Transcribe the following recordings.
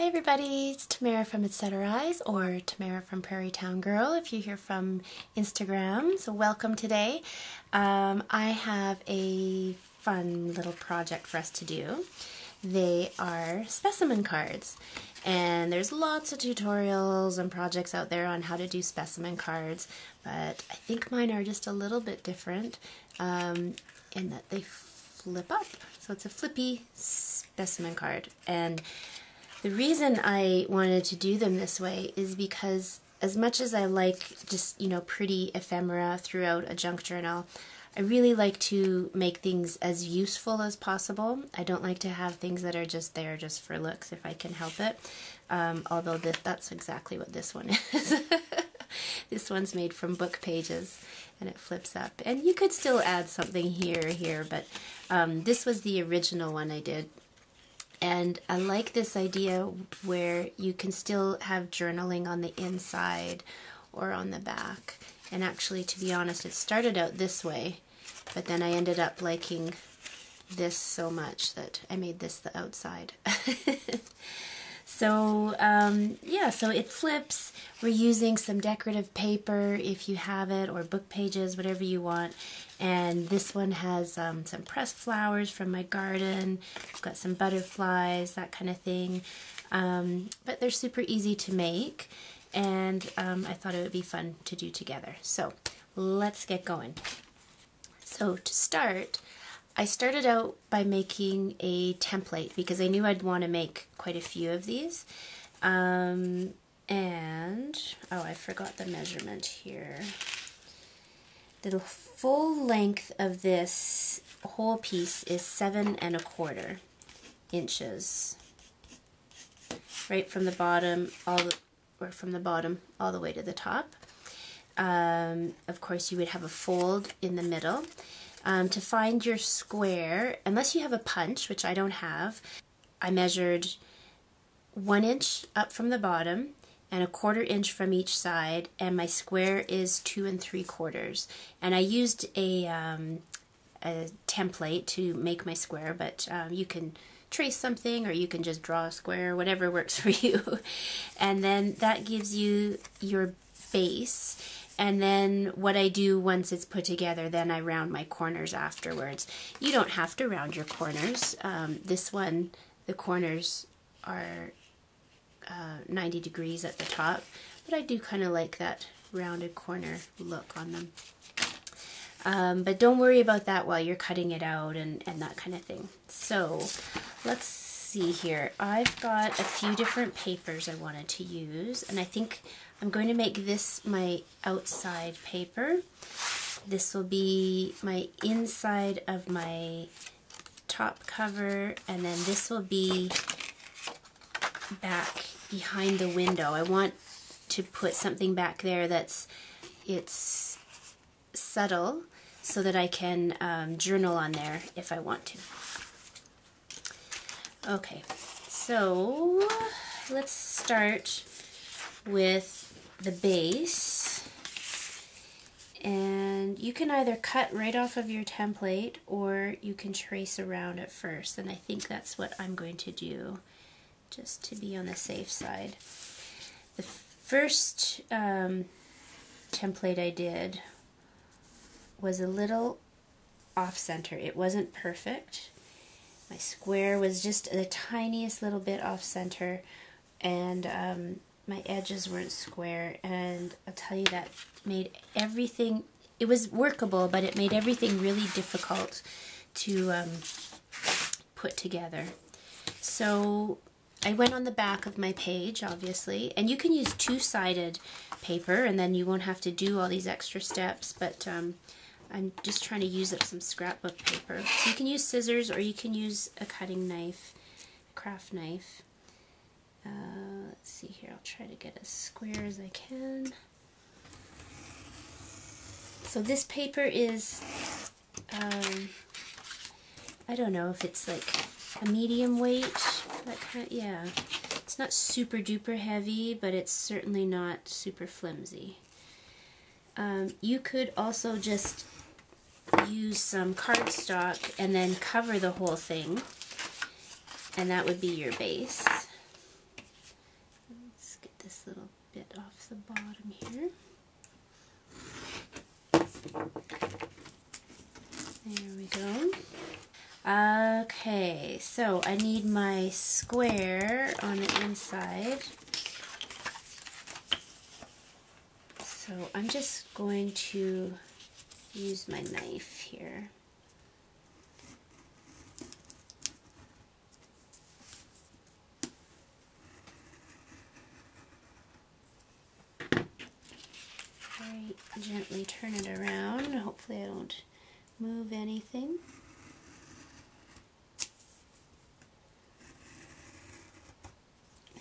Hi everybody, it's Tamara from Eyes, or Tamara from Prairie Town Girl if you're here from Instagram. So welcome today. I have a fun little project for us to do. They are specimen cards, and there's lots of tutorials and projects out there on how to do specimen cards, but I think mine are just a little bit different in that they flip up. So it's a flippy specimen card, and the reason I wanted to do them this way is because as much as I like just, pretty ephemera throughout a junk journal, I really like to make things as useful as possible. I don't like to have things that are just there just for looks if I can help it, although that's exactly what this one is. This one's made from book pages and it flips up. And you could still add something here or here, but this was the original one I did. And I like this idea where you can still have journaling on the inside or on the back. And actually, to be honest, it started out this way, but then I ended up liking this so much that I made this the outside. So, so it flips. We're using some decorative paper if you have it, or book pages, whatever you want. And this one has some pressed flowers from my garden. I've got some butterflies, that kind of thing. But they're super easy to make, and I thought it would be fun to do together. So let's get going. So to start, I started out by making a template because I knew I'd want to make quite a few of these. And, oh, I forgot the measurement here. The full length of this whole piece is 7 1/4 inches. Right from the bottom all the way to the top. Of course, you would have a fold in the middle. To find your square, unless you have a punch, which I don't have, I measured 1 inch up from the bottom and 1/4 inch from each side, and my square is 2 3/4. And I used a template to make my square, but you can trace something or you can just draw a square, whatever works for you. And then that gives you your base. And then what I do once it's put together, then I round my corners afterwards. You don't have to round your corners. This one, the corners are 90 degrees at the top, but I do kind of like that rounded corner look on them. But don't worry about that while you're cutting it out and that kind of thing. So let's see here. I've got a few different papers I wanted to use, and I think I'm going to make this my outside paper. This will be my inside of my top cover, and then this will be back behind the window. I want to put something back there it's subtle so that I can journal on there if I want to. Okay, so let's start with the base, and you can either cut right off of your template or you can trace around it first, and I think that's what I'm going to do just to be on the safe side. The first template I did was a little off-center. It wasn't perfect. My square was just the tiniest little bit off-center, and my edges weren't square, and I'll tell you that made everything, it was workable, but it made everything really difficult to put together. So I went on the back of my page, obviously, and you can use two-sided paper, and then you won't have to do all these extra steps, but I'm just trying to use up some scrapbook paper. So you can use scissors, or you can use a cutting knife, craft knife. Let's see here, I'll try to get as square as I can. So this paper is, I don't know if it's like a medium weight, that kind of, yeah. It's not super duper heavy, but it's certainly not super flimsy. You could also just use some cardstock and then cover the whole thing, and that would be your base. the bottom here. There we go. Okay, so I need my square on the inside. So I'm just going to use my knife here. Very gently turn it around. Hopefully I don't move anything.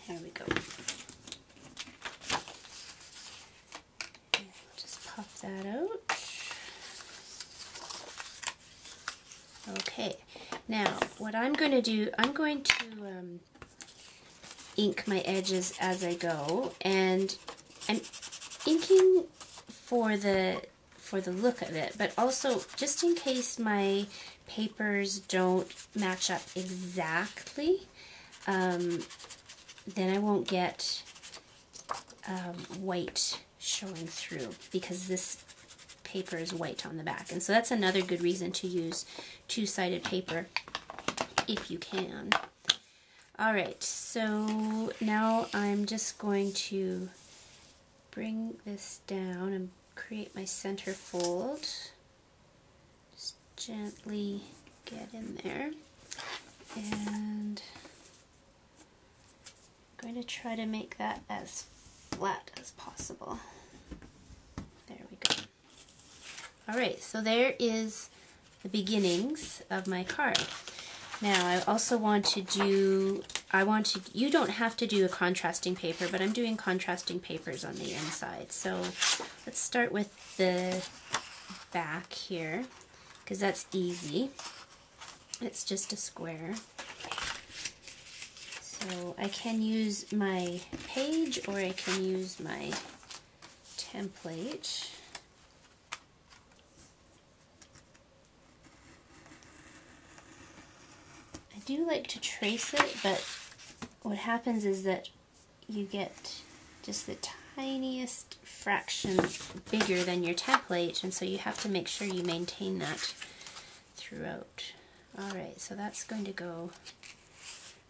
There we go. And I'll just pop that out. Okay, now what I'm going to do, I'm going to ink my edges as I go, and I'm inking for the look of it, but also just in case my papers don't match up exactly, then I won't get white showing through, because this paper is white on the back. And so that's another good reason to use two-sided paper if you can. Alright, so now I'm just going to bring this down and create my center fold. Just gently get in there. And I'm going to try to make that as flat as possible. There we go. Alright, so there is the beginnings of my card. Now I also want to do, you don't have to do a contrasting paper, but I'm doing contrasting papers on the inside. So let's start with the back here, because that's easy. It's just a square. So I can use my page or I can use my template. I do like to trace it, but what happens is that you get just the tiniest fraction bigger than your template, and so you have to make sure you maintain that throughout. Alright, so that's going to go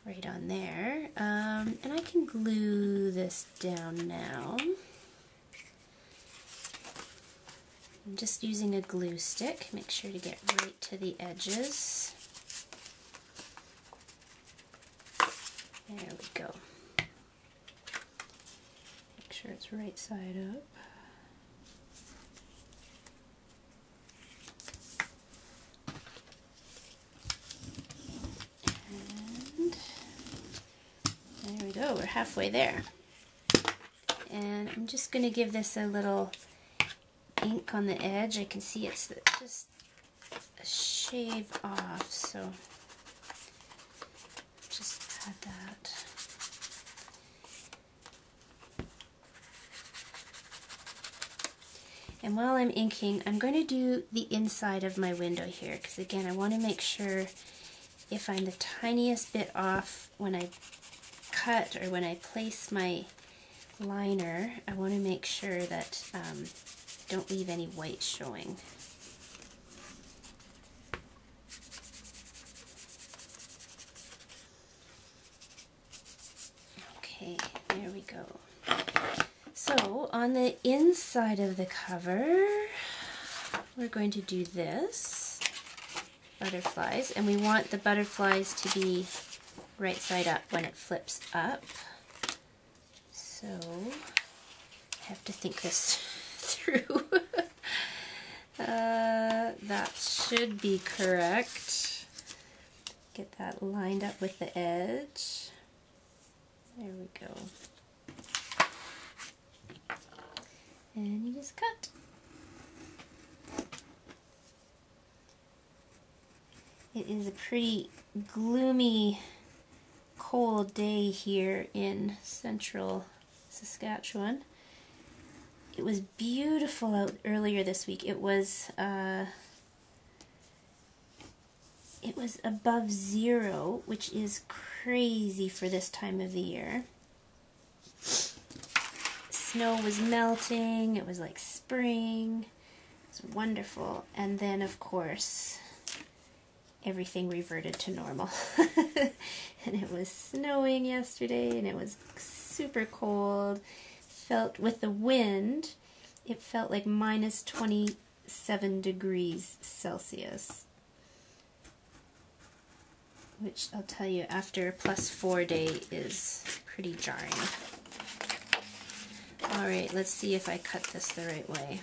right on there. And I can glue this down now. I'm just using a glue stick. Make sure to get right to the edges. There we go. Make sure it's right side up. And there we go, we're halfway there. And I'm just going to give this a little ink on the edge. I can see it's just a shave off, so just add that. And while I'm inking, I'm going to do the inside of my window here, because again, I want to make sure if I'm the tiniest bit off when I cut or when I place my liner, I want to make sure that don't leave any white showing. Okay, there we go. So on the inside of the cover, we're going to do this, butterflies, and we want the butterflies to be right side up when it flips up. So I have to think this through. That should be correct. Get that lined up with the edge. There we go. And you just cut. It is a pretty gloomy, cold day here in central Saskatchewan. It was beautiful out earlier this week. It was above 0, which is crazy for this time of the year. snow was melting. It was like spring. It was wonderful. And then, of course, everything reverted to normal. And it was snowing yesterday, and it was super cold. Felt with the wind, it felt like minus 27 degrees Celsius. Which I'll tell you, after a +4 day is pretty jarring. Alright, let's see if I cut this the right way.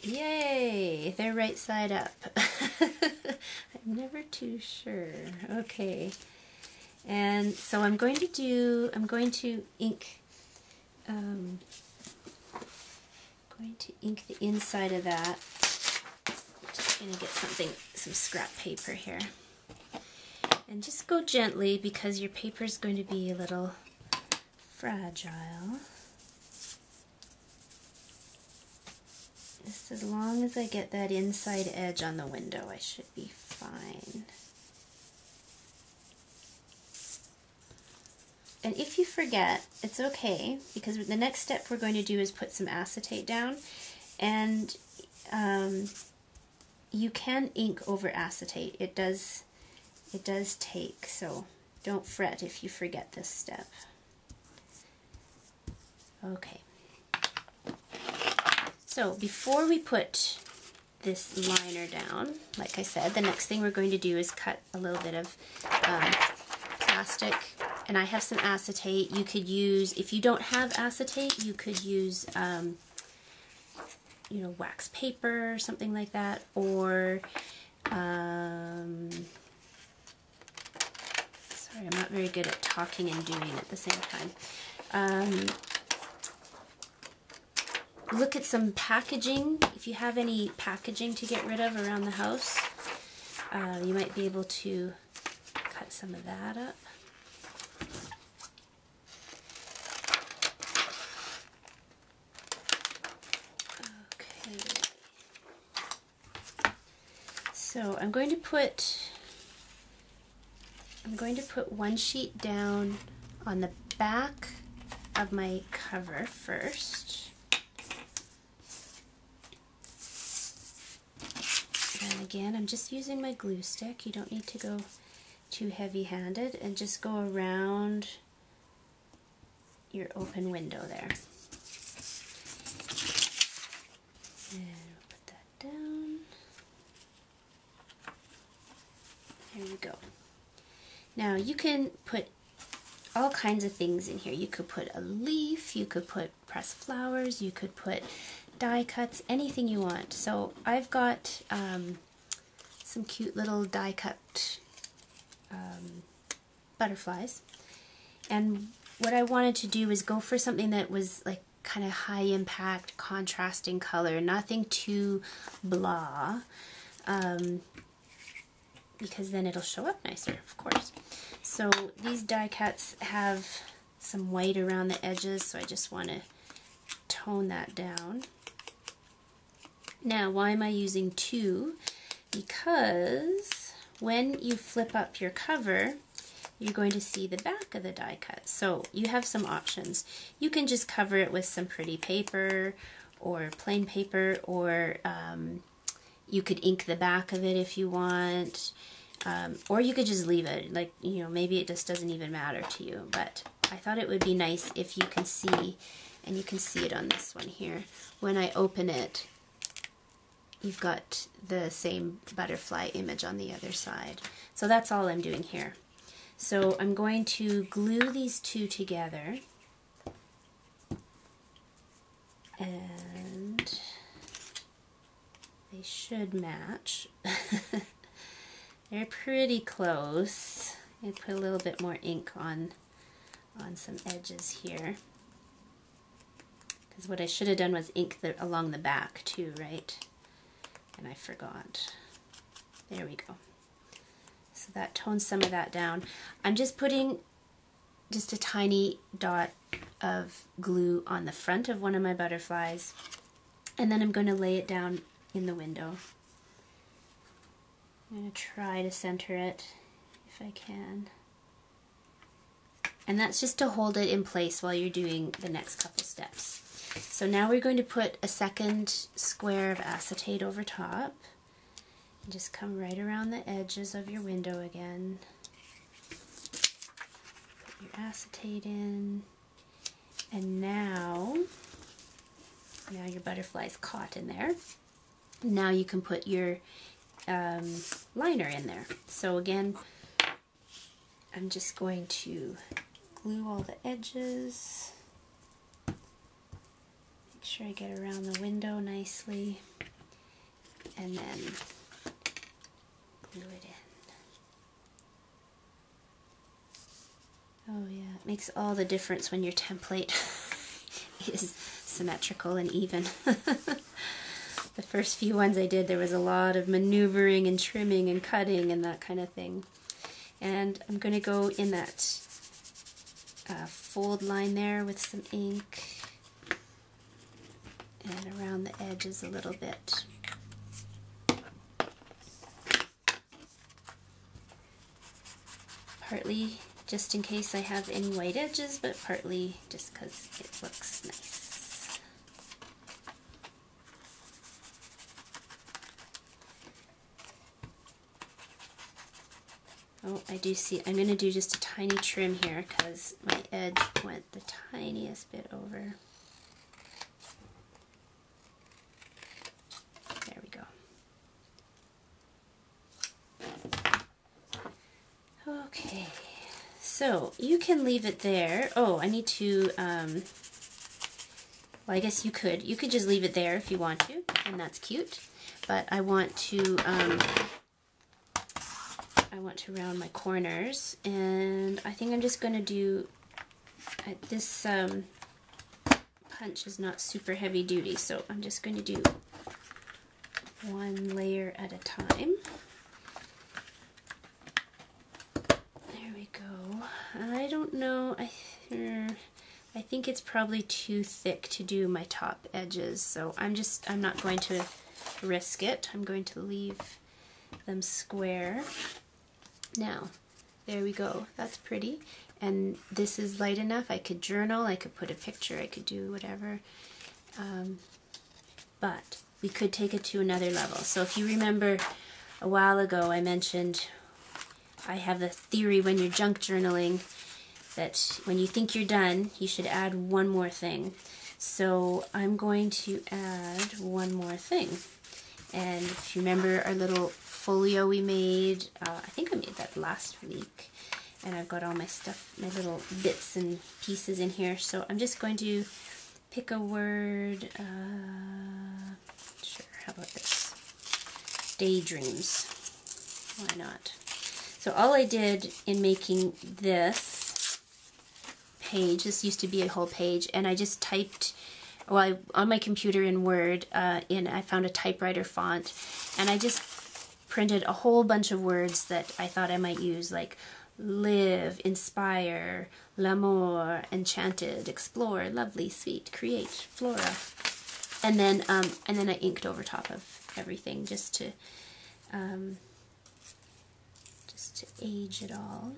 Yay! They're right side up. I'm never too sure. Okay. And so I'm going to ink the inside of that. Just going to get some scrap paper here. And just go gently because your paper is going to be a little fragile. Just as long as I get that inside edge on the window, I should be fine. And if you forget, it's okay, because the next step we're going to do is put some acetate down, and you can ink over acetate. It does take, so don't fret if you forget this step. Okay. So before we put this liner down, like I said, the next thing we're going to do is cut a little bit of plastic. And I have some acetate. You could use, if you don't have acetate, you could use, you know, wax paper or something like that, or, sorry, I'm not very good at talking and doing at the same time. Look at some packaging. If you have any packaging to get rid of around the house, you might be able to cut some of that up. So I'm going to put one sheet down on the back of my cover first. And again, I'm just using my glue stick. You don't need to go too heavy-handed, and just go around your open window there. And we'll put that down. There we go. Now you can put all kinds of things in here. You could put a leaf, you could put pressed flowers, you could put die cuts, anything you want. So I've got some cute little die cut butterflies, and what I wanted to do is go for something that was like kind of high impact, contrasting color, nothing too blah, because then it'll show up nicer, of course. So these die cuts have some white around the edges, so I just want to tone that down. Now, why am I using two? Because when you flip up your cover, you're going to see the back of the die cut. So you have some options. You can just cover it with some pretty paper or plain paper, or you could ink the back of it if you want, or you could just leave it. Like, you know, maybe it just doesn't even matter to you, but I thought it would be nice if you can see, and you can see it on this one here. When I open it, you've got the same butterfly image on the other side. So that's all I'm doing here. So I'm going to glue these two together, and they should match. They're pretty close. I put a little bit more ink on some edges here, because what I should have done was ink along the back too, right? And I forgot. There we go. So that tones some of that down. I'm just putting just a tiny dot of glue on the front of one of my butterflies, and then I'm going to lay it down in the window. I'm going to try to center it. if I can. And that's just to hold it in place while you're doing the next couple steps. So now we're going to put a second square of acetate over top. And just come right around the edges of your window again. Put your acetate in. And now your butterfly's caught in there. Now you can put your liner in there. So again, I'm just going to glue all the edges. Make sure I get around the window nicely. And then glue it in. Oh yeah, it makes all the difference when your template is symmetrical and even. The first few ones I did, there was a lot of maneuvering and trimming and cutting and that kind of thing. And I'm going to go in that fold line there with some ink and around the edges a little bit. Partly just in case I have any white edges, but partly just because it looks nice. Oh, I do see, I'm going to do just a tiny trim here because my edge went the tiniest bit over. There we go. Okay, so you can leave it there. Oh, I need to, well, I guess you could just leave it there if you want to, and that's cute. But I want to round my corners, and I think I'm just going to do, this punch is not super heavy duty, so I'm just going to do one layer at a time. There we go. I don't know, I think it's probably too thick to do my top edges, so I'm not going to risk it. I'm going to leave them square. Now, there we go. That's pretty. And this is light enough. I could journal, I could put a picture, I could do whatever. But we could take it to another level. So if you remember a while ago I mentioned I have a theory when you're junk journaling that when you think you're done, you should add one more thing. So I'm going to add one more thing. And if you remember our little folio we made, I think I made that last week, and I've got all my stuff, my little bits and pieces in here, so I'm just going to pick a word, sure, how about this, daydreams, why not? So all I did in making this page, this used to be a whole page, and I just typed, well, on my computer in Word, I found a typewriter font, and I just printed a whole bunch of words that I thought I might use, like live, inspire, l'amour, enchanted, explore, lovely, sweet, create, flora, and then I inked over top of everything just to age it all.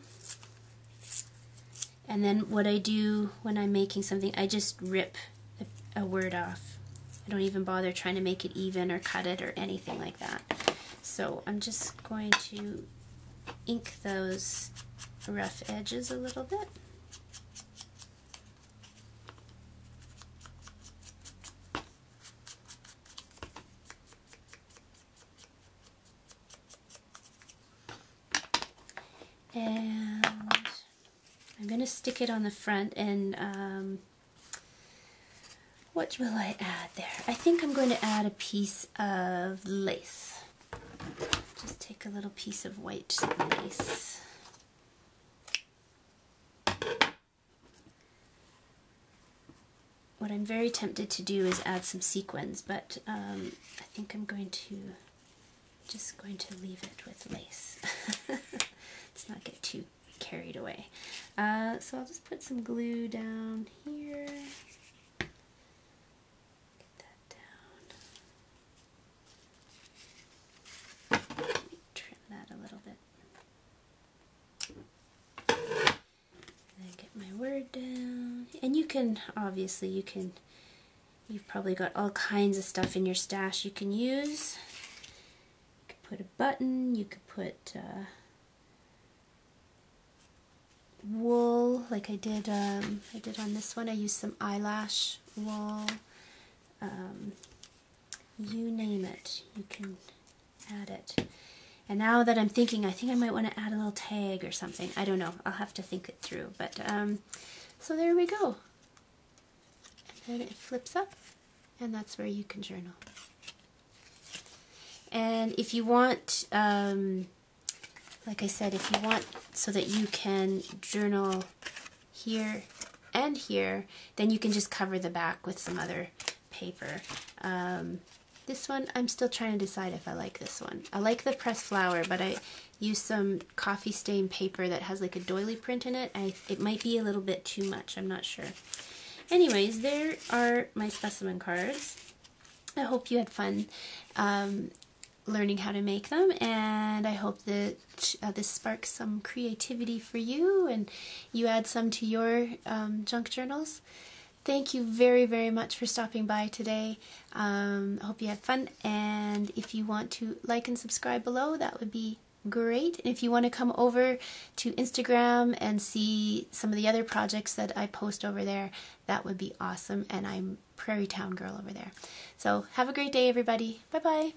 And then what I do when I'm making something, I just rip a word off. I don't even bother trying to make it even or cut it or anything like that. So I'm just going to ink those rough edges a little bit. And I'm going to stick it on the front, and what will I add there? I think I'm going to add a piece of lace. Just take a little piece of white lace. What I'm very tempted to do is add some sequins, but I think I'm just going to leave it with lace. Let's not get too carried away. So I'll just put some glue down here. Trim that a little bit. you can, obviously, you've probably got all kinds of stuff in your stash you can use. You could put a button, you could put wool, like I did on this one. I used some eyelash wool. You name it, you can add it. And now that I'm thinking, I think I might want to add a little tag or something. I don't know. I'll have to think it through. But so there we go. And then it flips up, and that's where you can journal. And if you want, like I said, if you want so that you can journal here and here, then you can just cover the back with some other paper. This one, I'm still trying to decide if I like this one. I like the pressed flower, but I use some coffee stain paper that has like a doily print in it. It might be a little bit too much, I'm not sure. Anyways, there are my specimen cards. I hope you had fun learning how to make them, and I hope that this sparks some creativity for you and you add some to your junk journals. Thank you very, very much for stopping by today. I hope you had fun, and if you want to like and subscribe below, that would be great. And if you want to come over to Instagram and see some of the other projects that I post over there, that would be awesome, and I'm Prairie Town Girl over there. So have a great day, everybody. Bye-bye.